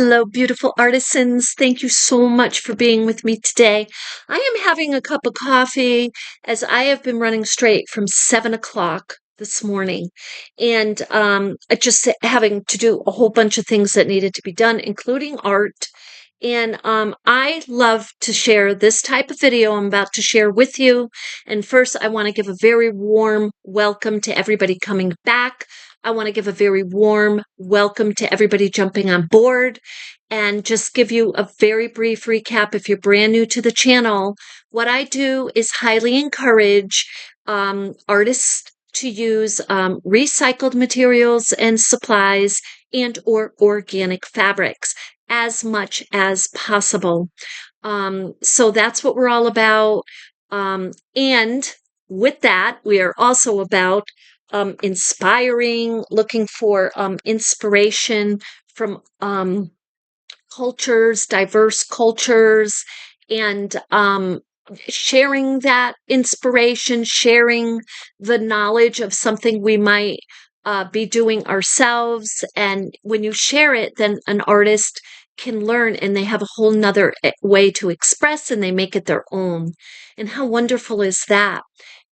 Hello, beautiful artisans. Thank you so much for being with me today. I am having a cup of coffee as I have been running straight from 7 o'clock this morning and just having to do a whole bunch of things that needed to be done, including art. And I love to share this type of video I'm about to share with you. And first, I want to give a very warm welcome to everybody coming back. I want to give a very warm welcome to everybody jumping on board and just give you a very brief recap. If you're brand new to the channel, what I do is highly encourage artists to use recycled materials and supplies and or organic fabrics as much as possible. So that's what we're all about. And with that, we are also about inspiring, looking for inspiration from cultures, diverse cultures, and sharing that inspiration, sharing the knowledge of something we might be doing ourselves. And when you share it, then an artist can learn and they have a whole nother way to express and they make it their own. And how wonderful is that?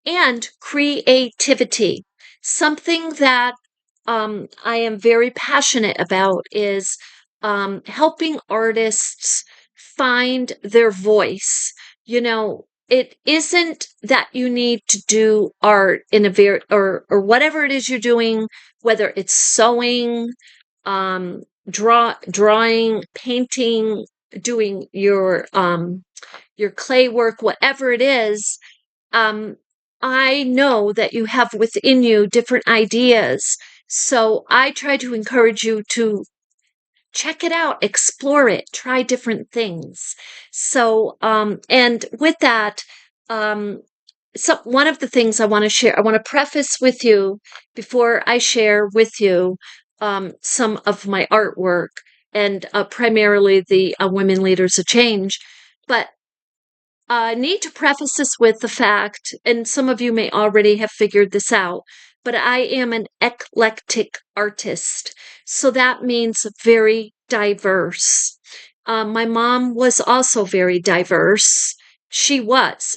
And creativity. Something that I am very passionate about is helping artists find their voice. You know, it isn't that you need to do art in a very, or whatever it is you're doing, whether it's sewing, drawing, painting, doing your clay work, whatever it is. I know that you have within you different ideas. So I try to encourage you to check it out, explore it, try different things. So, and with that, so one of the things I want to share, I want to preface with you before I share with you some of my artwork and primarily the Women Leaders of Change. But I need to preface this with the fact, and some of you may already have figured this out, but I am an eclectic artist. So that means very diverse. My mom was also very diverse. She was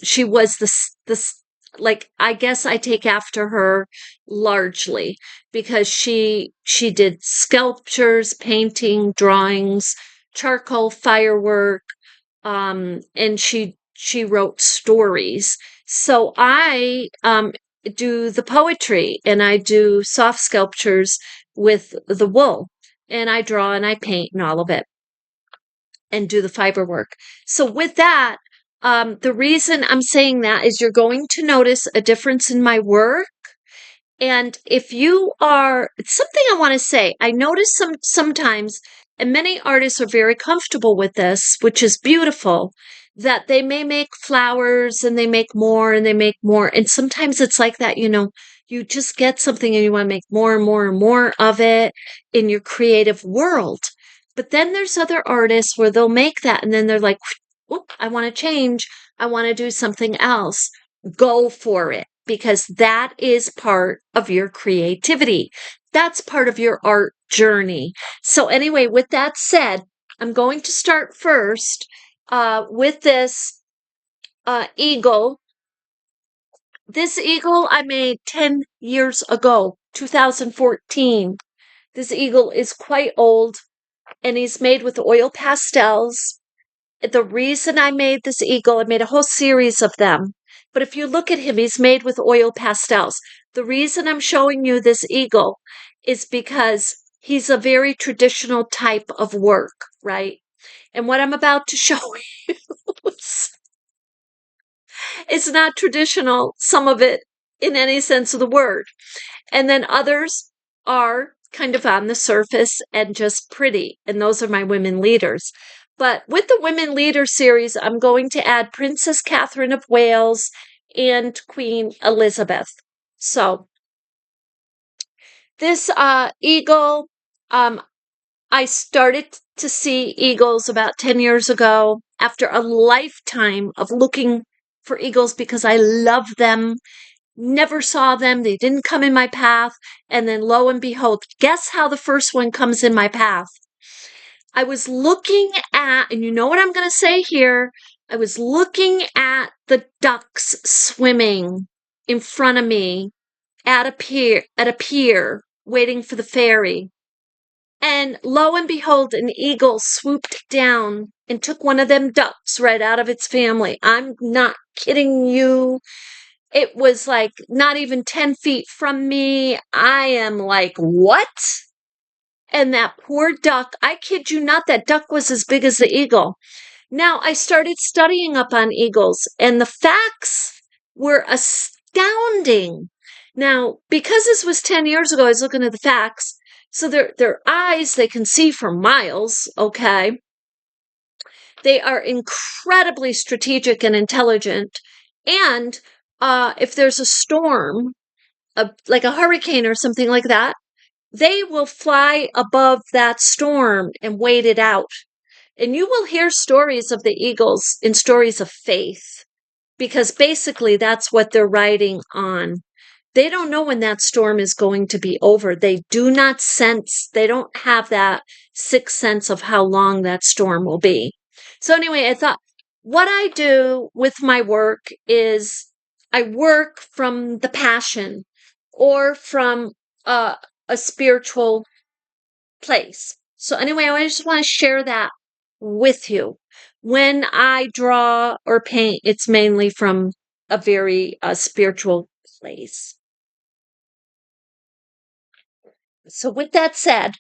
this, like, I guess I take after her largely because she did sculptures, painting, drawings, charcoal, firework, and she wrote stories. So I do the poetry and I do soft sculptures with the wool and I draw and I paint and all of it and do the fiber work. So with that, the reason I'm saying that is you're going to notice a difference in my work. And if you are, it's something I want to say, I notice sometimes, and many artists are very comfortable with this, which is beautiful, that they may make flowers and they make more and they make more. And sometimes it's like that, you know, you just get something and you want to make more and more and more of it in your creative world. But then there's other artists where they'll make that and then they're like, whoop, I want to change. I want to do something else. Go for it, because that is part of your creativity. That's part of your art journey. So anyway, with that said, I'm going to start first with this eagle. This eagle I made 10 years ago, 2014. This eagle is quite old and he's made with oil pastels. The reason I made this eagle, I made a whole series of them. But if you look at him, he's made with oil pastels. The reason I'm showing you this eagle is because he's a very traditional type of work, right? And what I'm about to show you is not traditional, some of it in any sense of the word. And then others are kind of on the surface and just pretty. And those are my women leaders. But with the Women Leader series, I'm going to add Princess Catherine of Wales and Queen Elizabeth. So this eagle, I started to see eagles about 10 years ago after a lifetime of looking for eagles because I love them. Never saw them. They didn't come in my path. And then lo and behold, guess how the first one comes in my path? I was looking at, and you know what I'm going to say here? I was looking at the ducks swimming in front of me at a pier, waiting for the ferry. And lo and behold, an eagle swooped down and took one of them ducks right out of its family. I'm not kidding you. It was like not even 10 feet from me. I am like, what? And that poor duck, I kid you not, that duck was as big as the eagle. Now, I started studying up on eagles, and the facts were astounding. Now, because this was 10 years ago, I was looking at the facts. So their eyes, they can see for miles, okay? They are incredibly strategic and intelligent. And if there's a storm, like a hurricane or something like that, they will fly above that storm and wait it out. And you will hear stories of the eagles in stories of faith, because basically that's what they're riding on. They don't know when that storm is going to be over. They do not sense, they don't have that sixth sense of how long that storm will be. So anyway, I thought what I do with my work is I work from the passion or from a spiritual place. So anyway, I just want to share that with you. When I draw or paint, it's mainly from a very spiritual place. So with that said,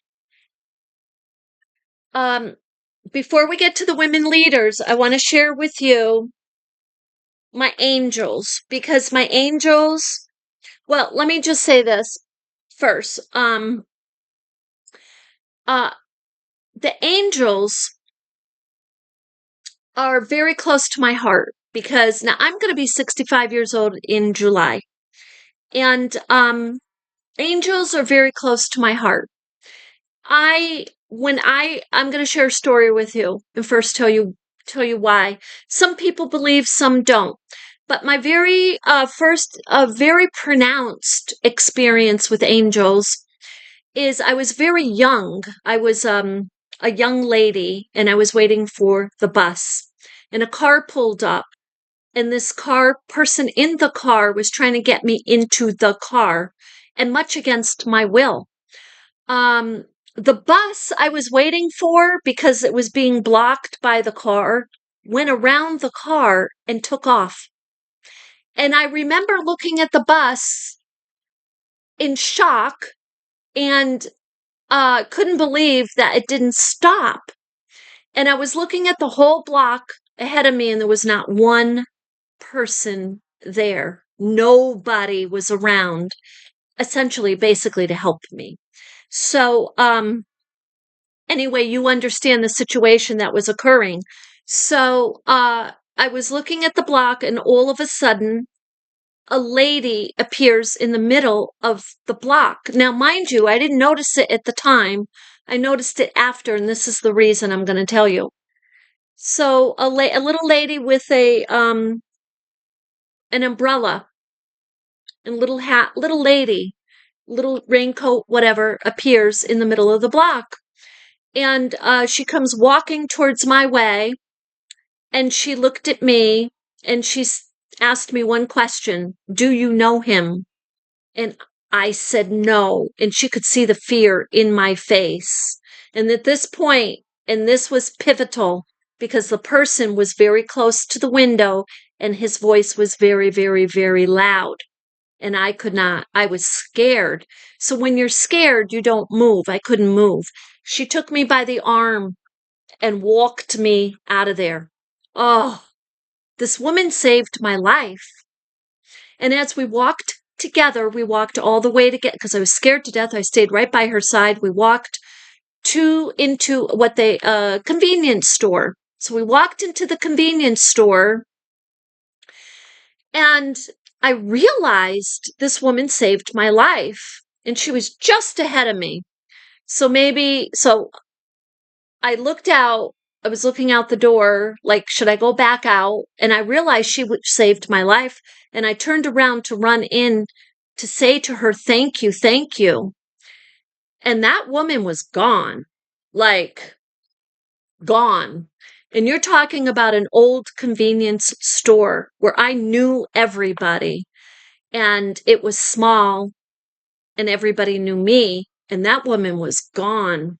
before we get to the women leaders, I want to share with you my angels, because my angels, well, let me just say this first. The angels are very close to my heart, because now I'm going to be 65 years old in July. And angels are very close to my heart. I'm going to share a story with you and first tell you why. Some people believe, some don't. But my very first very pronounced experience with angels is I was very young. I was a young lady, and I was waiting for the bus, and a car pulled up, and this person in the car was trying to get me into the car, and much against my will. The bus I was waiting for, because it was being blocked by the car, went around the car and took off. And I remember looking at the bus in shock and couldn't believe that it didn't stop. And I was looking at the whole block ahead of me, and there was not one person there. Nobody was around, essentially, basically to help me. So, anyway, you understand the situation that was occurring. So, I was looking at the block, and all of a sudden, a lady appears in the middle of the block. Now, mind you, I didn't notice it at the time. I noticed it after, and this is the reason I'm going to tell you. So, a little lady with an umbrella and little hat, little lady, little raincoat, whatever, appears in the middle of the block. And she comes walking towards my way, and she looked at me, and she asked me one question: "Do you know him?" And I said no, and she could see the fear in my face. And at this point, and this was pivotal, because the person was very close to the window, and his voice was very, very, very loud. And I could not, I was scared. So when you're scared, you don't move. I couldn't move. She took me by the arm and walked me out of there. Oh, this woman saved my life. And as we walked together, we walked all the way to get, because I was scared to death. I stayed right by her side. We walked into what convenience store. So we walked into the convenience store, and I realized this woman saved my life, and she was just ahead of me. So I looked out. I was looking out the door, like, should I go back out? And I realized she saved my life. And I turned around to run in to say to her, thank you, thank you. And that woman was gone. Like, gone. And you're talking about an old convenience store where I knew everybody and it was small and everybody knew me, and that woman was gone.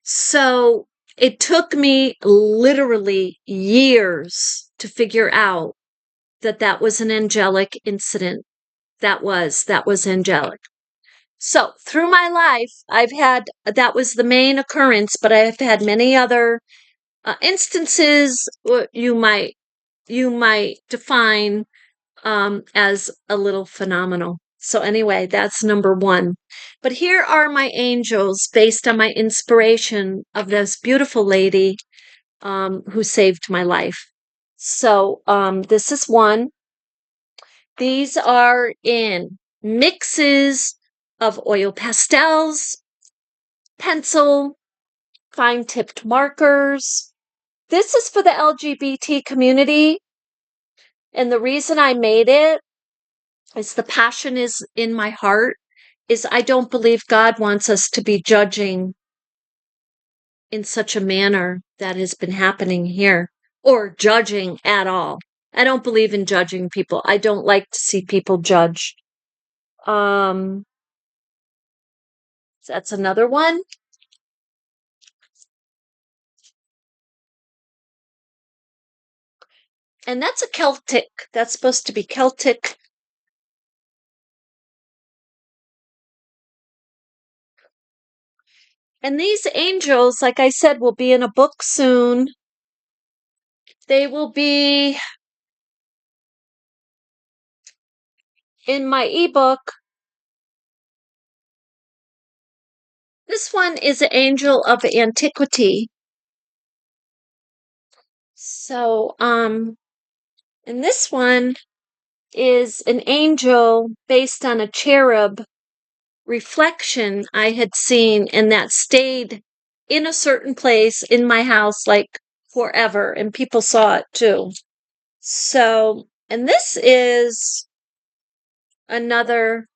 So it took me literally years to figure out that that was an angelic incident. That was angelic. So through my life, I've had, that was the main occurrence, but I've had many other instances you might define as a little phenomenal. So anyway, that's number one. But here are my angels based on my inspiration of this beautiful lady who saved my life. So this is one. These are in mixes of oil pastels, pencil, fine-tipped markers. This is for the LGBT community. And the reason I made it is the passion is in my heart, is I don't believe God wants us to be judging in such a manner that has been happening here, or judging at all. I don't believe in judging people. I don't like to see people judged. That's another one. And that's a Celtic. That's supposed to be Celtic. And these angels, like I said, will be in a book soon. They will be in my ebook. This one is an angel of antiquity. So, and this one is an angel based on a cherub reflection I had seen, and that stayed in a certain place in my house like forever, and people saw it too. So, and this is another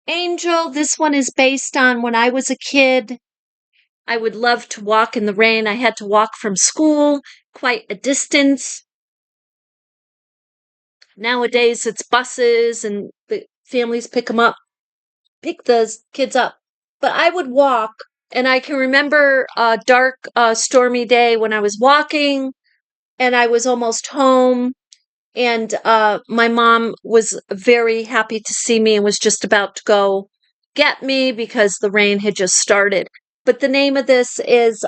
angel. This one is based on when I was a kid. I would love to walk in the rain. I had to walk from school quite a distance. Nowadays it's buses and the families pick the kids up. But I would walk, and I can remember a dark, stormy day when I was walking and I was almost home. And my mom was very happy to see me and was just about to go get me because the rain had just started. But the name of this is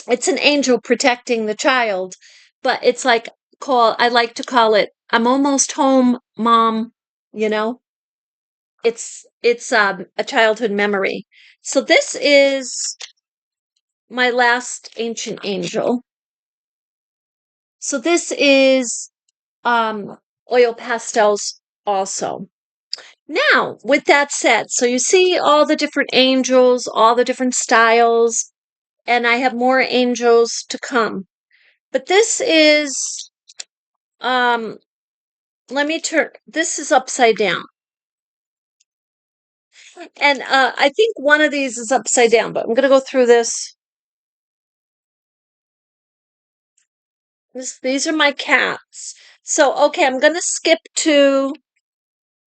it's an angel protecting the child, but it's like I like to call it I'm almost home, Mom, you know? It's a childhood memory. So this is my last ancient angel. So this is oil pastels also. Now, with that said, so you see all the different angels, all the different styles, and I have more angels to come. But this is, let me turn, this is upside down. And I think one of these is upside down, but I'm going to go through this. These are my cats. So, okay, I'm going to skip to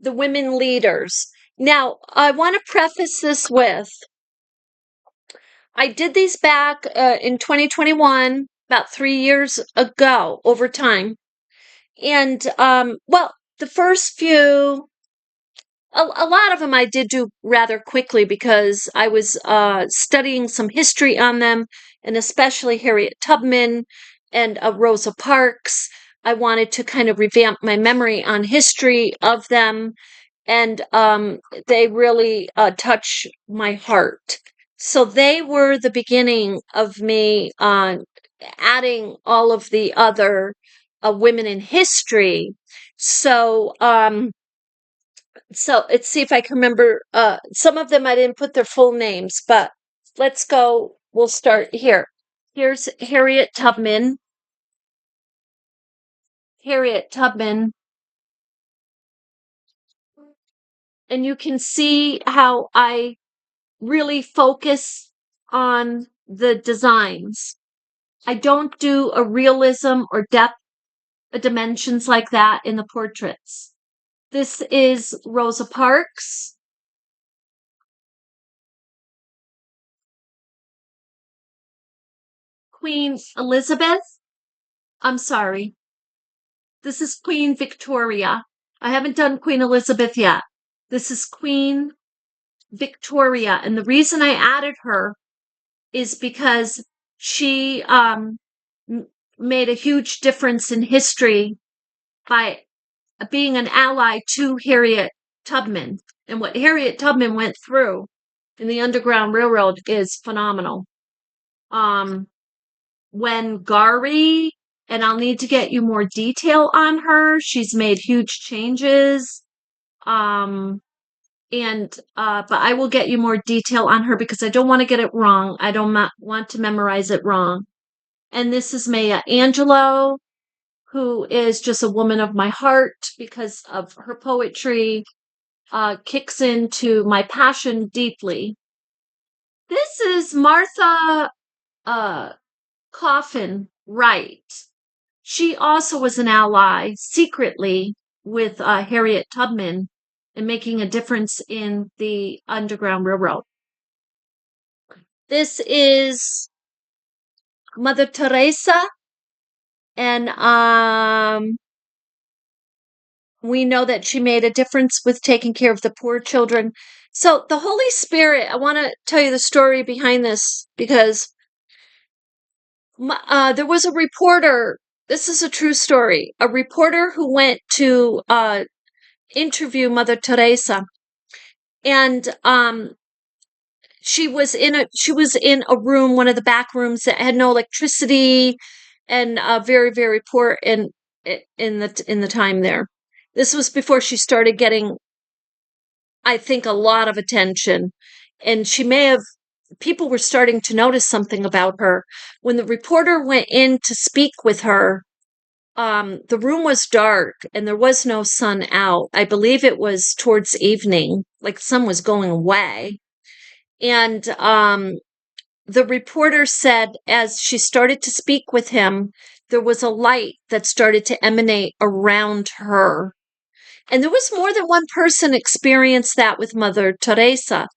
the women leaders. Now, I want to preface this with, I did these back in 2021, about 3 years ago, over time. And, well, the first few, a lot of them I did do rather quickly because I was studying some history on them, and especially Harriet Tubman and Rosa Parks. I wanted to kind of revamp my memory on history of them, and they really touch my heart. So they were the beginning of me adding all of the other women in history. So, so let's see if I can remember. Some of them I didn't put their full names, but let's go. We'll start here. Here's Harriet Tubman. Harriet Tubman. And you can see how I really focus on the designs. I don't do a realism or depth dimensions like that in the portraits. This is Rosa Parks. Queen Elizabeth. I'm sorry. This is Queen Victoria. I haven't done Queen Elizabeth yet. This is Queen Victoria. And the reason I added her is because she made a huge difference in history by being an ally to Harriet Tubman. And what Harriet Tubman went through in the Underground Railroad is phenomenal. When Gary, and I'll need to get you more detail on her, she's made huge changes. But I will get you more detail on her because I don't want to get it wrong. I don't want to memorize it wrong. And this is Maya Angelou, who is just a woman of my heart because of her poetry, kicks into my passion deeply. This is Martha Coffin Wright. She also was an ally secretly with Harriet Tubman and making a difference in the Underground Railroad. This is Mother Teresa, and we know that she made a difference with taking care of the poor children. So the Holy Spirit, I want to tell you the story behind this because there was a reporter. This is a true story. A reporter who went to interview Mother Teresa, and she was in a room, one of the back rooms that had no electricity, and very, very poor in the time there. This was before she started getting, I think, a lot of attention, and people were starting to notice something about her. When the reporter went in to speak with her, the room was dark and there was no sun out. I believe it was towards evening, like the sun was going away. And the reporter said, as she started to speak with him, there was a light that started to emanate around her. And there was more than one person experienced that with Mother Teresa.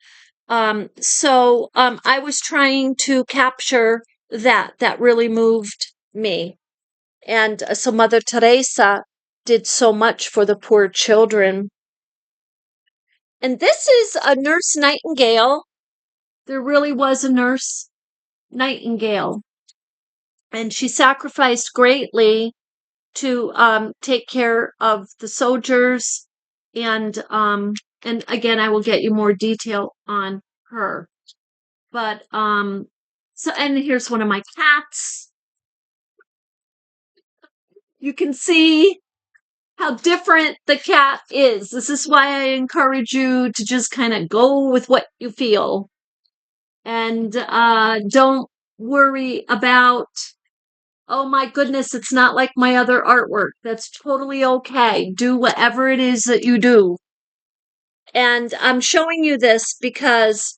So I was trying to capture that. That really moved me. And so Mother Teresa did so much for the poor children. And this is a Nurse Nightingale. There really was a Nurse Nightingale. And she sacrificed greatly to take care of the soldiers. And again, I will get you more detail on her. But and here's one of my cats. You can see how different the cat is. This is why I encourage you to just kind of go with what you feel. And don't worry about, oh my goodness, it's not like my other artwork. That's totally okay. Do whatever it is that you do. And I'm showing you this because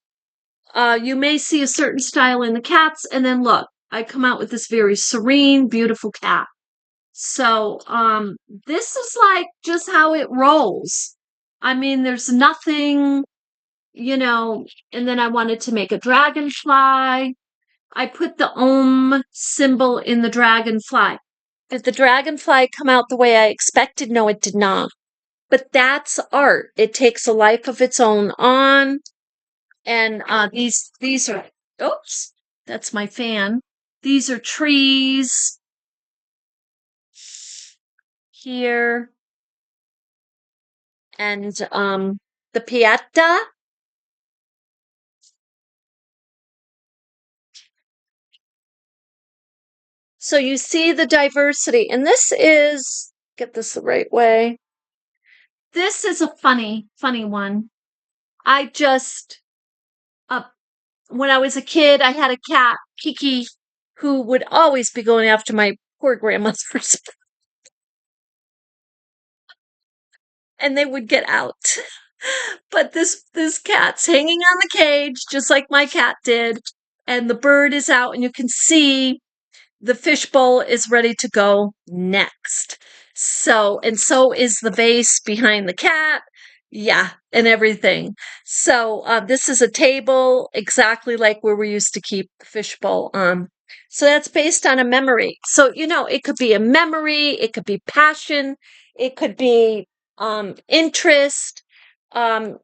you may see a certain style in the cats, and then look, I come out with this very serene, beautiful cat. So this is like just how it rolls. I mean, there's nothing, and then I wanted to make a dragonfly. I put the Om symbol in the dragonfly. Did the dragonfly come out the way I expected? No, it did not. But that's art. It takes a life of its own on. And these are, oops, that's my fan. These are trees here. And the Pieta. So you see the diversity. And this is, get this the right way. This is a funny one. I just, when I was a kid, I had a cat, Kiki, who would always be going after my poor grandmother's. And they would get out. But this cat's hanging on the cage, just like my cat did. and the bird is out, and you can see the fishbowl is ready to go next. So, and so is the vase behind the cat. Yeah, and everything. So, this is a table exactly like where we used to keep the fishbowl. So that's based on a memory. So, it could be a memory, it could be passion, it could be interest, um,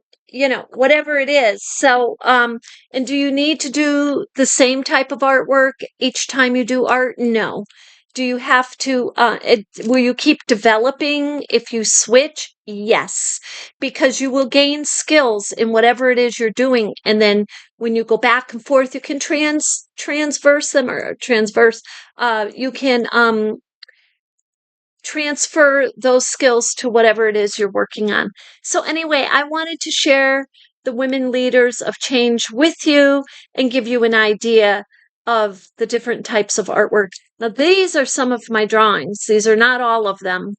whatever it is. So, and do you need to do the same type of artwork each time you do art? No. Do you have to, will you keep developing if you switch? Yes, because you will gain skills in whatever it is you're doing. And then when you go back and forth, you can transverse them or transverse, you can, transfer those skills to whatever it is you're working on. So, anyway, I wanted to share the women leaders of change with you and give you an idea of the different types of artwork. Now, these are some of my drawings, these are not all of them.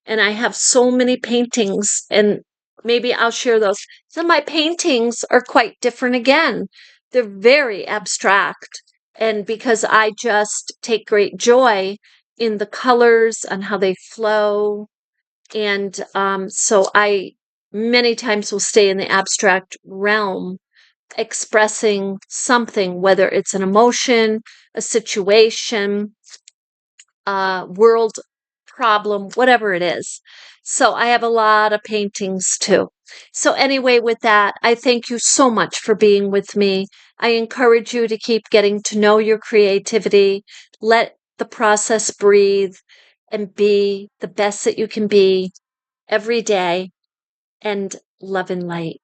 And I have so many paintings, and maybe I'll share those. Some of my paintings are quite different again, they're very abstract. And because I just take great joy in the colors and how they flow. And so I many times will stay in the abstract realm, expressing something, whether it's an emotion, a situation, world problem, whatever it is. So I have a lot of paintings too. So, anyway, with that, I thank you so much for being with me. I encourage you to keep getting to know your creativity. Let the process breathe and be the best that you can be every day. And love and light.